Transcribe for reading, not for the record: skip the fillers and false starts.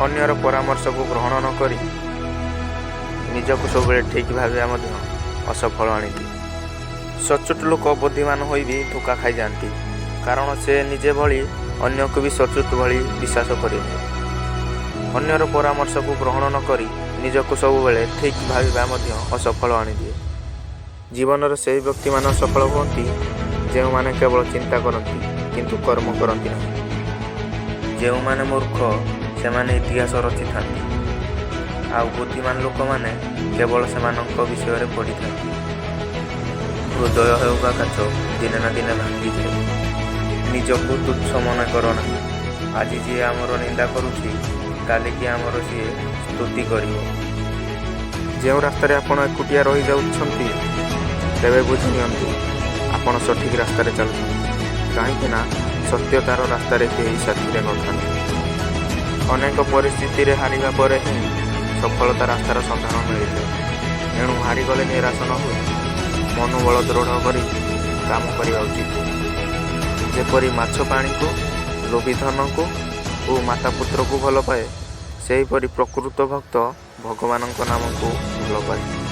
ଅନ୍ୟର ପରାମର୍ଶକୁ ଗ୍ରହଣ ନ କରି ନିଜକୁ ସବୁବେଳେ ଠିକ୍ ଭାବିବା ମଧ୍ୟ ଅସଫଳ ଆଣିଦିଏ। ସଚୋଟ ଲୋକ ବୁଦ୍ଧିମାନ ହୋଇ ବି ଧୋକା ଖାଇଯାଆନ୍ତି, କାରଣ ସେ ନିଜେ ଭଳି ଅନ୍ୟକୁ ବି ସଚୋଟ ଭଳି ବିଶ୍ୱାସ କରେନି। ଅନ୍ୟର ପରାମର୍ଶକୁ ଗ୍ରହଣ ନ କରି ନିଜକୁ ସବୁବେଳେ ଠିକ୍ ଭାବିବା ମଧ୍ୟ ଅସଫଳ ଆଣିଦିଏ। ଜୀବନରେ ସେହି ବ୍ୟକ୍ତିମାନେ ସଫଳ ହୁଅନ୍ତି ଯେଉଁମାନେ କେବଳ ଚିନ୍ତା କରନ୍ତି କିନ୍ତୁ କର୍ମ କରନ୍ତି ନାହିଁ। ଯେଉଁମାନେ ମୂର୍ଖ ସେମାନେ ଇତିହାସ ରଚିଥାନ୍ତି, ଆଉ ବୁଦ୍ଧିମାନ ଲୋକମାନେ କେବଳ ସେମାନଙ୍କ ବିଷୟରେ ପଢ଼ିଥାନ୍ତି। ହୃଦୟ ହେଉ ବା କାଚ, ଦିନେ ନା ଦିନେ ଭାଙ୍ଗିଯାଏ। ନିଜକୁ ତୁଚ୍ଛ ମନେ କର ନାହିଁ। ଆଜି ଯିଏ ଆମର ନିନ୍ଦା କରୁଛି, କାଲିକି ଆମର ସିଏ ସ୍ତୁତି କରିବ। ଯେଉଁ ରାସ୍ତାରେ ଆପଣ ଏକୁଟିଆ ରହିଯାଉଛନ୍ତି, ତେବେ ବୁଝି ନିଅନ୍ତୁ ଆପଣ ସଠିକ୍ ରାସ୍ତାରେ ଚାଲୁଛନ୍ତି, କାହିଁକି ନା ସତ୍ୟତାର ରାସ୍ତାରେ କେହି ସାଥିରେ ନଥାନ୍ତି। ଅନେକ ପରିସ୍ଥିତିରେ ହାରିବା ପରେ ହିଁ ସଫଳତା ରାସ୍ତାର ସନ୍ଧାନ ମିଳିଥାଏ। ଏଣୁ ହାରିଗଲେ ନିରାଶ ନ ହୋଇ ମନୋବଳ ଦୃଢ଼ କରି କାମ କରିବା ଉଚିତ। ଯେପରି ମାଛ ପାଣିକୁ, ଲୋଭୀ ଧନକୁ ଓ ମାତା ପୁତ୍ରକୁ ଭଲ ପାଏ, ସେହିପରି ପ୍ରକୃତ ଭକ୍ତ ଭଗବାନଙ୍କ ନାମକୁ ଭଲ ପାଏ।